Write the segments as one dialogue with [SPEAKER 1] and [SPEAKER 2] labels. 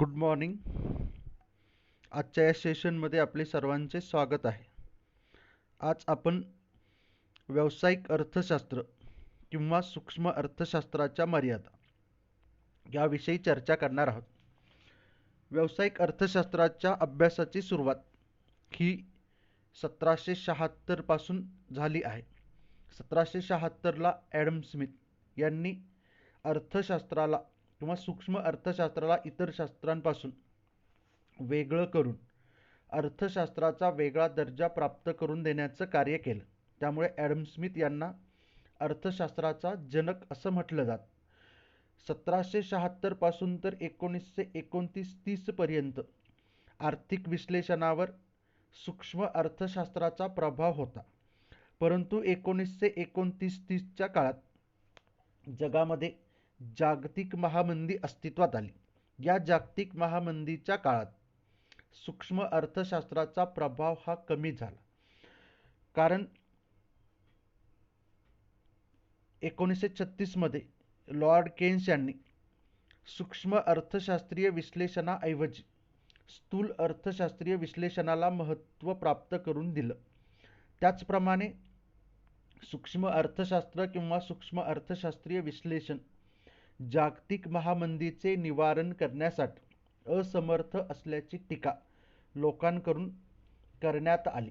[SPEAKER 1] Good morning. आजच्या या सेशनमध्ये आपले सर्वांचे स्वागत आहे. आज आपण व्यावसायिक अर्थशास्त्र किंवा सूक्ष्म अर्थशास्त्राच्या मर्यादा याविषयी चर्चा करणार आहोत. व्यावसायिक अर्थशास्त्राच्या अभ्यासाची सुरुवात ही 1776 पासून झाली आहे. 1776ला ॲडम स्मिथ यांनी अर्थशास्त्राला किंवा सूक्ष्म अर्थशास्त्राला इतर शास्त्रांपासून वेगळं करून अर्थशास्त्राचा वेगळा दर्जा प्राप्त करून देण्याचं कार्य केलं. त्यामुळे ॲडम स्मिथ यांना अर्थशास्त्राचा जनक असं म्हटलं जातं. 1776 पासून तर 1929-30 पर्यंत आर्थिक विश्लेषणावर सूक्ष्म अर्थशास्त्राचा प्रभाव होता. परंतु 1929-30च्या काळात जगामध्ये जागतिक महामंदी अस्तित्वात आली. या जागतिक महामंदीच्या काळात सूक्ष्म अर्थशास्त्राचा प्रभाव हा कमी झाला. कारण 1936 मध्ये लॉर्ड केन्स यांनी सूक्ष्म अर्थशास्त्रीय विश्लेषणाऐवजी स्थूल अर्थशास्त्रीय विश्लेषणाला महत्त्व प्राप्त करून दिलं. त्याचप्रमाणे सूक्ष्म अर्थशास्त्र किंवा सूक्ष्म अर्थशास्त्रीय विश्लेषण जागतिक महामंदीचे निवारण करण्यासाठी असमर्थ असल्याची टीका लोकांकडून करण्यात आली.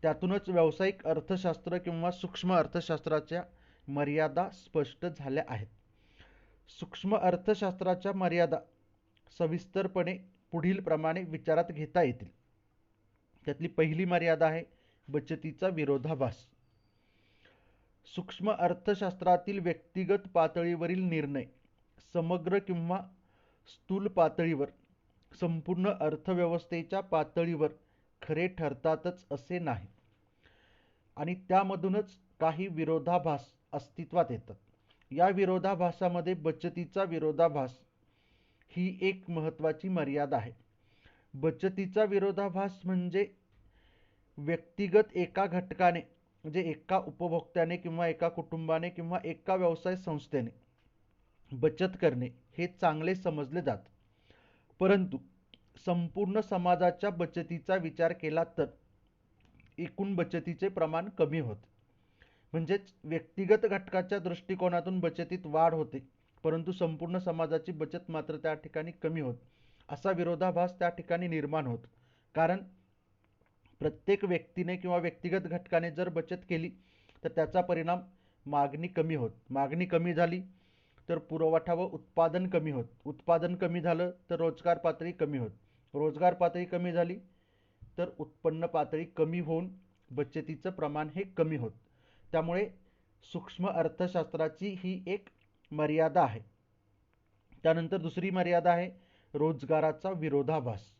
[SPEAKER 1] त्यातूनच व्यावसायिक अर्थशास्त्र किंवा सूक्ष्म अर्थशास्त्राच्या मर्यादा स्पष्ट झाल्या आहेत. सूक्ष्म अर्थशास्त्राच्या मर्यादा सविस्तरपणे पुढील प्रमाणे विचारात घेता येतील. त्यातली पहिली मर्यादा आहे बचतीचा विरोधाभास. सूक्ष्म अर्थशास्त्रातील व्यक्तिगत पातळीवरील निर्णय समग्र किंवा स्थूल पातळीवर संपूर्ण अर्थव्यवस्थेच्या पातळीवर खरे ठरतातच असे नाही आणि त्यामधूनच काही विरोधाभास अस्तित्वात येतात. या विरोधाभासामध्ये बचतीचा विरोधाभास ही एक महत्त्वाची मर्यादा आहे. बचतीचा विरोधाभास म्हणजे व्यक्तिगत एका घटकाने म्हणजे एका उपभोक्त्याने किंवा एका कुटुंबाने किंवा एका व्यवसाय संस्थेने बचत करणे हे चांगले समजले जाते. परंतु संपूर्ण समाजाच्या बचतीचा विचार केला तर एकूण बचतीचे प्रमाण कमी होते. म्हणजेच व्यक्तिगत घटकाच्या दृष्टिकोनातून बचतीत वाढ होते, परंतु संपूर्ण समाजाची बचत मात्र त्या ठिकाणी कमी होते. असा विरोधाभास त्या ठिकाणी निर्माण होतो. कारण प्रत्येक व्यक्तीने किंवा व्यक्तिगत घटकाने जर बचत केली तर त्याचा परिणाम मागणी कमी होत. मागणी कमी झाली तर पुरवठा व उत्पादन कमी होत. उत्पादन कमी झालं तर रोजगार पातळी कमी होत. रोजगार पातळी कमी झाली तर उत्पन्न पातळी कमी होऊन बचतीचं प्रमाण हे कमी होत. त्यामुळे सूक्ष्म अर्थशास्त्राची ही एक मर्यादा आहे. त्यानंतर दुसरी मर्यादा आहे रोजगाराचा विरोधाभास.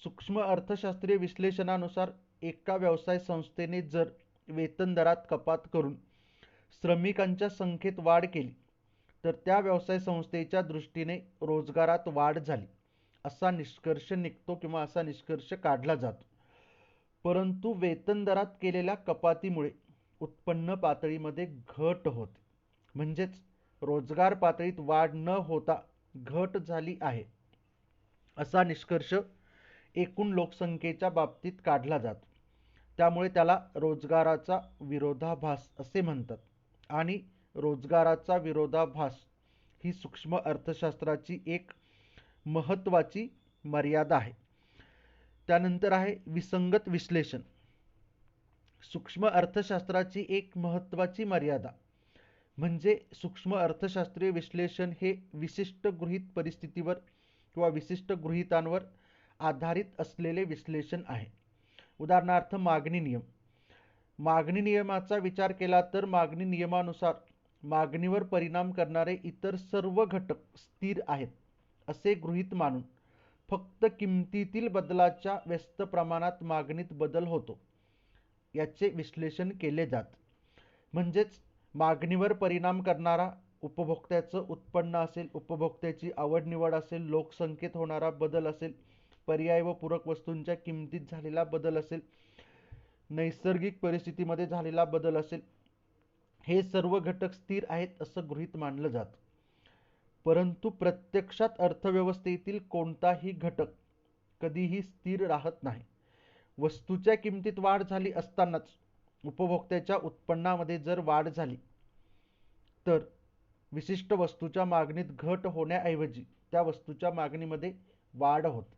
[SPEAKER 1] सूक्ष्म अर्थशास्त्रीय विश्लेषणानुसार एका व्यवसाय संस्थेने जर वेतन दरात कपात करून श्रमिकांच्या संख्येत वाढ केली तर त्या व्यवसाय संस्थेच्या दृष्टीने रोजगारात वाढ झाली असा निष्कर्ष निघतो किंवा असा निष्कर्ष काढला जातो. परंतु वेतन दरात केलेल्या कपातीमुळे उत्पन्न पातळीमध्ये घट होते. म्हणजेच रोजगार पातळीत वाढ न होता घट झाली आहे असा निष्कर्ष एकूण लोकसंख्येच्या बाबतीत काढला जातो. त्यामुळे त्याला रोजगाराचा विरोधाभास असे म्हणतात आणि रोजगाराचा विरोधाभास ही सूक्ष्म अर्थशास्त्राची एक महत्त्वाची मर्यादा आहे. त्यानंतर आहे विसंगत विश्लेषण. सूक्ष्म अर्थशास्त्राची एक महत्त्वाची मर्यादा म्हणजे सूक्ष्म अर्थशास्त्रीय विश्लेषण हे विशिष्ट गृहीत परिस्थितीवर किंवा विशिष्ट गृहीतांवर आधारित असलेले विश्लेषण आहे. उदाहरणार्थ मागणी नियम. मागणी नियमाचा विचार केला तर मागणी नियमानुसार मागणीवर परिणाम करणारे इतर सर्व घटक स्थिर आहेत असे गृहीत मानून फक्त किमतीतील बदलाच्या व्यस्त प्रमाणात मागणीत बदल होतो याचे विश्लेषण केले जाते. म्हणजेच मागणीवर परिणाम करणारा उपभोक्त्याचं उत्पन्न असेल, उपभोक्त्याची आवड निवड असेल, लोकसंख्येत होणारा बदल असेल, पर्याय व पूरक वस्तूंच्या किमतीत झालेला बदल असेल, नैसर्गिक परिस्थितीमध्ये झालेला बदल असेल, हे सर्व घटक स्थिर आहेत असं गृहीत मानलं जातं. परंतु प्रत्यक्षात अर्थव्यवस्थेतील कोणताही घटक कधीही स्थिर राहत नाही. वस्तूच्या किमतीत वाढ झाली असतानाच उपभोक्त्याच्या उत्पन्नामध्ये जर वाढ झाली तर विशिष्ट वस्तूच्या मागणीत घट होण्याऐवजी त्या वस्तूच्या मागणीमध्ये वाढ होते.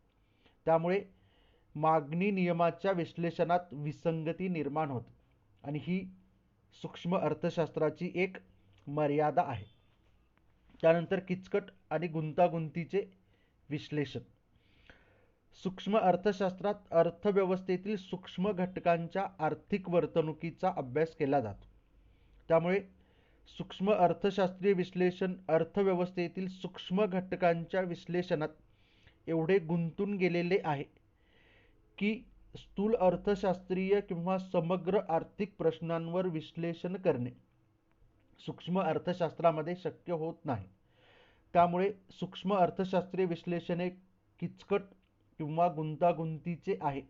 [SPEAKER 1] त्यामुळे मागणी नियमाच्या विश्लेषणात विसंगती निर्माण होते आणि ही सूक्ष्म अर्थशास्त्राची एक मर्यादा आहे. त्यानंतर किचकट आणि गुंतागुंतीचे विश्लेषण. सूक्ष्म अर्थशास्त्रात अर्थव्यवस्थेतील सूक्ष्म घटकांच्या आर्थिक वर्तणुकीचा अभ्यास केला जातो. त्यामुळे सूक्ष्म अर्थशास्त्रीय विश्लेषण अर्थव्यवस्थेतील सूक्ष्म घटकांच्या विश्लेषणात एवढे गुंतून गेलेले आहे की स्थूल अर्थशास्त्रीय किंवा समग्र आर्थिक प्रश्नांवर विश्लेषण करणे सूक्ष्म अर्थशास्त्रामध्ये शक्य होत नाही. त्यामुळे सूक्ष्म अर्थशास्त्रीय विश्लेषण हे किचकट किंवा गुंतागुंतीचे आहे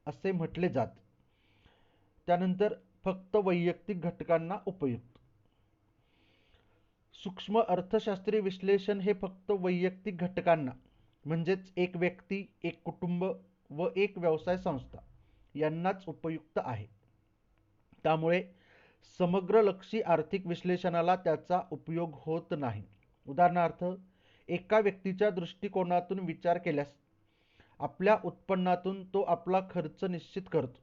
[SPEAKER 1] असे म्हटले जाते. त्यानंतर फक्त वैयक्तिक घटकांना उपयुक्त. सूक्ष्म अर्थशास्त्रीय विश्लेषण हे फक्त वैयक्तिक घटकांना म्हणजेच एक व्यक्ती, एक कुटुंब व एक व्यवसाय संस्था यांनाच उपयुक्त आहे. त्यामुळे समग्रलक्षी आर्थिक विश्लेषणाला त्याचा उपयोग होत नाही. उदाहरणार्थ, एका व्यक्तीच्या दृष्टिकोनातून विचार केल्यास आपल्या उत्पन्नातून तो आपला खर्च निश्चित करतो,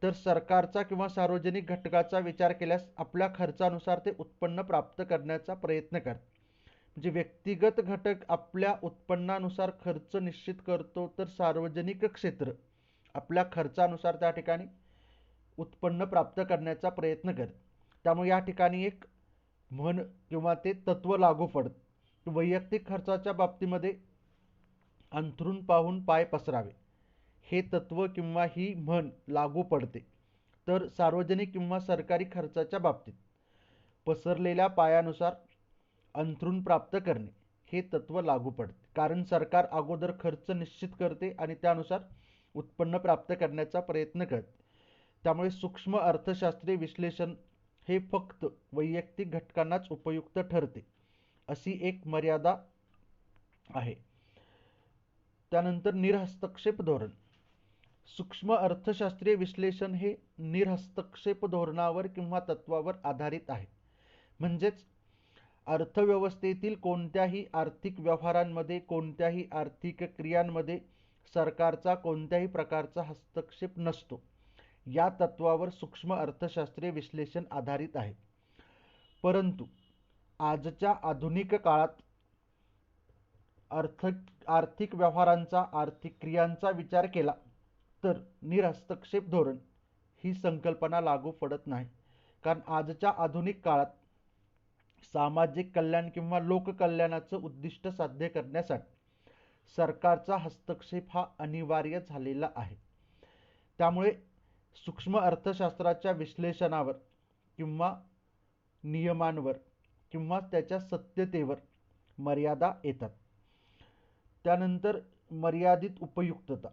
[SPEAKER 1] तर सरकारचा किंवा सार्वजनिक घटकाचा विचार केल्यास आपल्या खर्चानुसार ते उत्पन्न प्राप्त करण्याचा प्रयत्न करते. म्हणजे व्यक्तिगत घटक आपल्या उत्पन्नानुसार खर्च निश्चित करतो, तर सार्वजनिक क्षेत्र आपल्या खर्चानुसार त्या ठिकाणी उत्पन्न प्राप्त करण्याचा प्रयत्न करते. त्यामुळे या ठिकाणी एक म्हण किंवा ते तत्व लागू पडते. वैयक्तिक खर्चाच्या बाबतीमध्ये अंथरूण पाहून पाय पसरावे हे तत्व किंवा ही म्हण लागू पडते, तर सार्वजनिक किंवा सरकारी खर्चाच्या बाबतीत पसरलेल्या पायानुसार अंथरूण प्राप्त करणे हे तत्व लागू पडते. कारण सरकार अगोदर खर्च निश्चित करते आणि त्यानुसार उत्पन्न प्राप्त करण्याचा प्रयत्न करते. त्यामुळे सूक्ष्म अर्थशास्त्रीय विश्लेषण हे फक्त वैयक्तिक घटकांनाच उपयुक्त ठरते अशी एक मर्यादा आहे. त्यानंतर निरहस्तक्षेप धोरण. सूक्ष्म अर्थशास्त्रीय विश्लेषण हे निरहस्तक्षेप धोरणावर किंवा तत्वावर आधारित आहे. म्हणजेच अर्थव्यवस्थेतील कोणत्याही आर्थिक व्यवहारांमध्ये, कोणत्याही आर्थिक क्रियांमध्ये सरकारचा कोणत्याही प्रकारचा हस्तक्षेप नसतो. या तत्वावर सूक्ष्म अर्थशास्त्रीय विश्लेषण आधारित आहे. परंतु आजच्या आधुनिक काळात आर्थिक व्यवहारांचा, आर्थिक क्रियांचा विचार केला तर निरहस्तक्षेप धोरण ही संकल्पना लागू पडत नाही. कारण आजच्या आधुनिक काळात सामाजिक कल्याण किंवा लोककल्याणाचं उद्दिष्ट साध्य करण्यासाठी सरकारचा हस्तक्षेप हा अनिवार्य झालेला आहे. त्यामुळे सूक्ष्म अर्थशास्त्राच्या विश्लेषणावर किंवा नियमांवर किंवा त्याच्या सत्यतेवर मर्यादा येतात. त्यानंतर मर्यादित उपयुक्तता.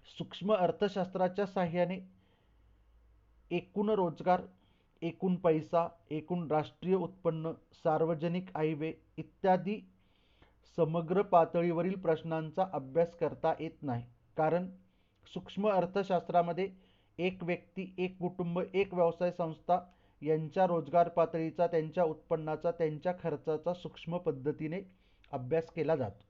[SPEAKER 1] सूक्ष्म अर्थशास्त्राच्या साहाय्याने एकूण रोजगार, एकूण पैसा, एकूण राष्ट्रीय उत्पन्न, सार्वजनिक आयव्यय इत्यादी समग्र पातळीवरील प्रश्नांचा अभ्यास करता येत नाही. कारण सूक्ष्म अर्थशास्त्रामध्ये एक व्यक्ती, एक कुटुंब, एक व्यवसाय संस्था यांच्या रोजगार पातळीचा, त्यांच्या उत्पन्नाचा, त्यांच्या खर्चाचा सूक्ष्म पद्धतीने अभ्यास केला जातो.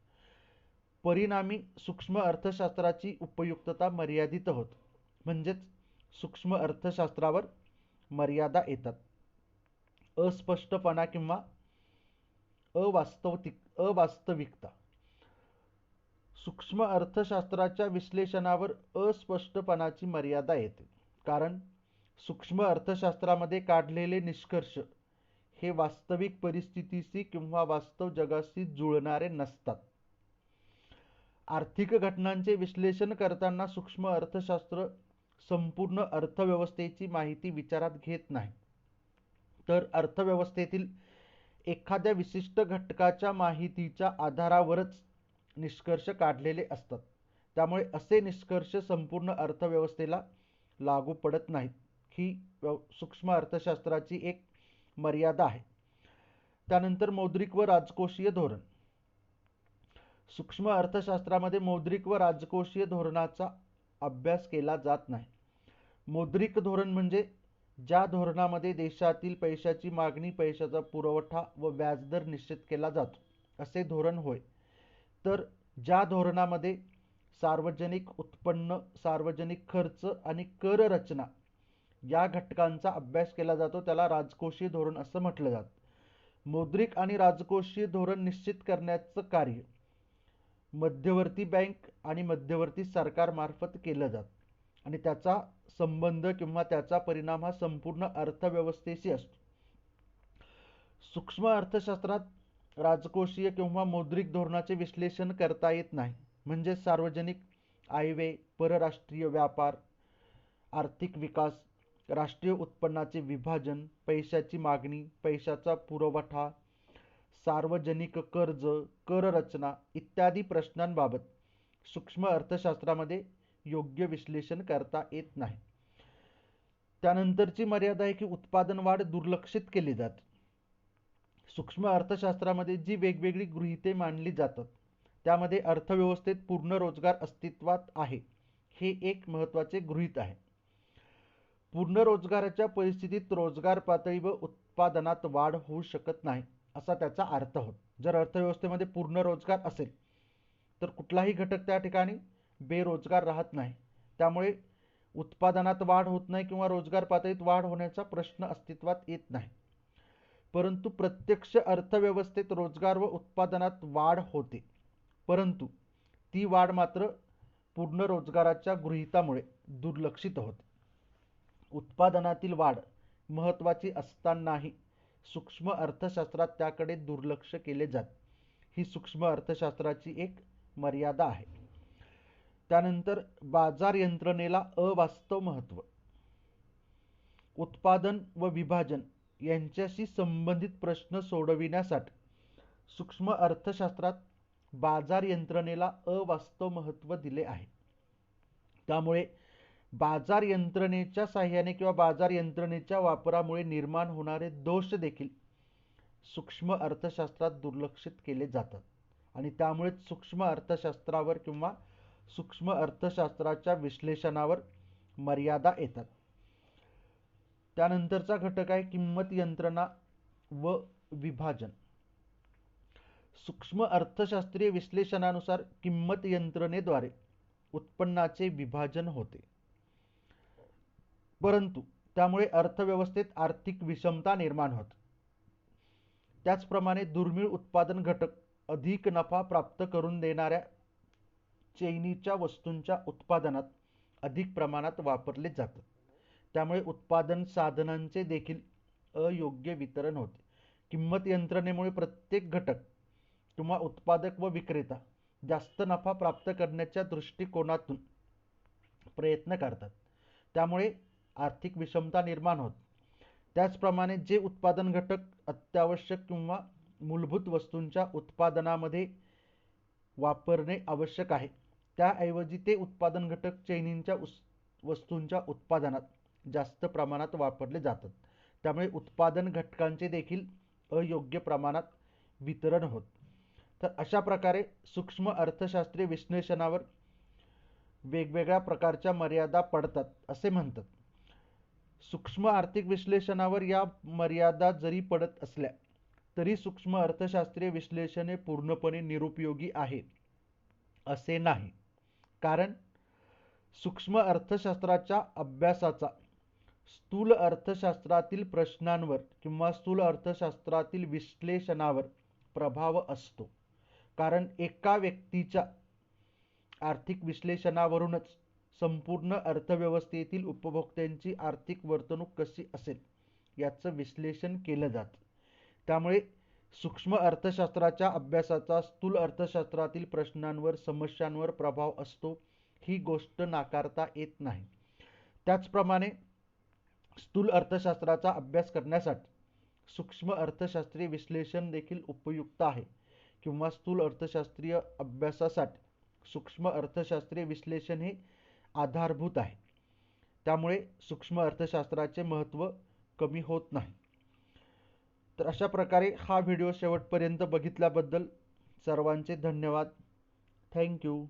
[SPEAKER 1] परिणामी सूक्ष्म अर्थशास्त्राची उपयुक्तता मर्यादित होते. म्हणजेच सूक्ष्म अर्थशास्त्रावर मर्यादा येतात. अस्पष्टपणा किंवा अवास्तविकता. सूक्ष्म अर्थशास्त्राच्या विश्लेषणावर अस्पष्टपणाची मर्यादा येते. कारण सूक्ष्म अर्थशास्त्रामध्ये काढलेले निष्कर्ष हे वास्तविक परिस्थितीशी किंवा वास्तव जगाशी जुळणारे नसतात. आर्थिक घटनांचे विश्लेषण करताना सूक्ष्म अर्थशास्त्र संपूर्ण अर्थव्यवस्थेची माहिती विचारात घेत नाही, तर अर्थव्यवस्थेतील एखाद्या विशिष्ट घटकाच्या माहितीच्या आधारावरच निष्कर्ष काढलेले असतात. त्यामुळे असे निष्कर्ष संपूर्ण अर्थव्यवस्थेला लागू पडत नाहीत. ही सूक्ष्म अर्थशास्त्राची एक मर्यादा आहे. त्यानंतर मौद्रिक व राजकोषीय धोरण. सूक्ष्म अर्थशास्त्रामध्ये मौद्रिक व राजकोषीय धोरणाचा अभ्यास केला जात नाही. मौद्रिक धोरण म्हणजे ज्या धोरणामध्ये देशातील पैशाची मागणी, पैशाचा पुरवठा व व्याजदर निश्चित केला जातो असे धोरण होय. तर ज्या धोरणामध्ये सार्वजनिक उत्पन्न, सार्वजनिक खर्च आणि कर रचना या घटकांचा अभ्यास केला जातो त्याला राजकोषीय धोरण असं म्हटलं जातं. मौद्रिक आणि राजकोषीय धोरण निश्चित करण्याचं कार्य मध्यवर्ती बँक आणि मध्यवर्ती सरकारमार्फत केलं जातं आणि त्याचा संबंध किंवा त्याचा परिणाम हा संपूर्ण अर्थव्यवस्थेशी असतो. सूक्ष्म अर्थशास्त्रात राजकोषीय किंवा मौद्रिक धोरणाचे विश्लेषण करता येत नाही. म्हणजे सार्वजनिक आयव्यय, परराष्ट्रीय व्यापार, आर्थिक विकास, राष्ट्रीय उत्पन्नाचे विभाजन, पैशाची मागणी, पैशाचा पुरवठा, सार्वजनिक कर्ज, कर रचना इत्यादी प्रश्नांबाबत सूक्ष्म अर्थशास्त्रामध्ये योग्य विश्लेषण करता येत नाही. त्यानंतरची मर्यादा आहे की उत्पादन वाढ दुर्लक्षित केली जाते. सूक्ष्म अर्थशास्त्रामध्ये जी वेगवेगळी गृहीते मांडली जातात त्यामध्ये अर्थव्यवस्थेत पूर्ण रोजगार अस्तित्वात आहे हे एक महत्त्वाचे गृहीत आहे. पूर्ण रोजगाराच्या परिस्थितीत रोजगार पातळी व उत्पादनात वाढ होऊ शकत नाही असा त्याचा अर्थ होतो. जर अर्थव्यवस्थेमध्ये पूर्ण रोजगार असेल तर कुठलाही घटक त्या ठिकाणी बेरोजगार राहत नाही. त्यामुळे उत्पादनात वाढ होत नाही किंवा रोजगार पातळीत वाढ होण्याचा प्रश्न अस्तित्वात येत नाही. परंतु प्रत्यक्ष अर्थव्यवस्थेत रोजगार व उत्पादनात वाढ होते, परंतु ती वाढ मात्र पूर्ण रोजगाराच्या गृहीतामुळे दुर्लक्षित होते. उत्पादनातील वाढ महत्त्वाची असतानाही सूक्ष्म अर्थशास्त्रात त्याकडे दुर्लक्ष केले जाते. ही सूक्ष्म अर्थशास्त्राची एक मर्यादा आहे. त्यानंतर बाजार यंत्रणेला अवास्तव महत्त्व. उत्पादन व विभाजन यांच्याशी संबंधित प्रश्न सोडविण्यासाठी सूक्ष्म अर्थशास्त्रात बाजार यंत्रणेला अवास्तव महत्त्व दिले आहे. त्यामुळे बाजार यंत्रणेच्या साहाय्याने किंवा बाजार यंत्रणेच्या वापरामुळे निर्माण होणारे दोष देखील सूक्ष्म अर्थशास्त्रात दुर्लक्षित केले जातात आणि त्यामुळेच सूक्ष्म अर्थशास्त्रावर किंवा सूक्ष्म अर्थशास्त्राच्या विश्लेषणावर मर्यादा येतात. त्यानंतरचा घटक आहे किंमत यंत्रणा व विभाजन. सूक्ष्म अर्थशास्त्रीय विश्लेषणानुसार किंमत यंत्रणेद्वारे उत्पन्नाचे विभाजन होते, परंतु त्यामुळे अर्थव्यवस्थेत आर्थिक विषमता निर्माण होते. त्याचप्रमाणे दुर्मिळ उत्पादन घटक अधिक नफा प्राप्त करून देणाऱ्या चैनीच्या वस्तूंच्या उत्पादनात अधिक प्रमाणात वापरले जातात. त्यामुळे उत्पादन साधनांचे देखील अयोग्य वितरण होते. किंमत यंत्रणेमुळे प्रत्येक घटक किंवा उत्पादक व विक्रेता जास्त नफा प्राप्त करण्याच्या दृष्टिकोनातून प्रयत्न करतात. त्यामुळे आर्थिक विषमता निर्माण होते. त्याचप्रमाणे जे उत्पादन घटक अत्यावश्यक किंवा मूलभूत वस्तूंच्या उत्पादनामध्ये वापरणे आवश्यक आहे त्याऐवजी ते उत्पादन घटक चैनीच्या वस्तूंच्या उत्पादनात जास्त प्रमाणात वापरले जातात. त्यामुळे उत्पादन घटकांचे देखील अयोग्य प्रमाणात वितरण होते. तर अशा प्रकारे सूक्ष्म अर्थशास्त्रीय विश्लेषणावर वेगवेगळ्या प्रकारच्या मर्यादा पडतात असे म्हणतात. सूक्ष्म आर्थिक विश्लेषणावर या मर्यादा जरी पडत असल्या तरी सूक्ष्म अर्थशास्त्रीय विश्लेषणे पूर्णपणे निरुपयोगी आहे असे नाही. कारण सूक्ष्म अर्थशास्त्राच्या अभ्यासाचा स्थूल अर्थशास्त्रातील प्रश्नांवर किंवा स्थूल अर्थशास्त्रातील विश्लेषणावर प्रभाव असतो. कारण एका व्यक्तीच्या आर्थिक विश्लेषणावरूनच संपूर्ण अर्थव्यवस्थेतील उपभोक्त्यांची आर्थिक वर्तणूक कशी असेल याचं विश्लेषण केलं जातं. त्यामुळे सूक्ष्म अर्थशास्त्राच्या अभ्यासाचा स्थूल अर्थशास्त्रातील प्रश्नांवर, समस्यांवर प्रभाव असतो ही गोष्ट नाकारता येत नाही. त्याचप्रमाणे स्थूल अर्थशास्त्राचा अभ्यास करण्यासाठी सूक्ष्म अर्थशास्त्रीय विश्लेषण देखील उपयुक्त आहे किंवा स्थूल अर्थशास्त्रीय अभ्यासासाठी सूक्ष्म अर्थशास्त्रीय विश्लेषण हे आधारभूत आहे. त्यामुळे सूक्ष्म अर्थशास्त्राचे महत्त्व कमी होत नाही. तर अशा प्रकारे हा व्हिडिओ शेवटपर्यंत बघितल्याबद्दल सर्वांचे धन्यवाद. थँक्यू.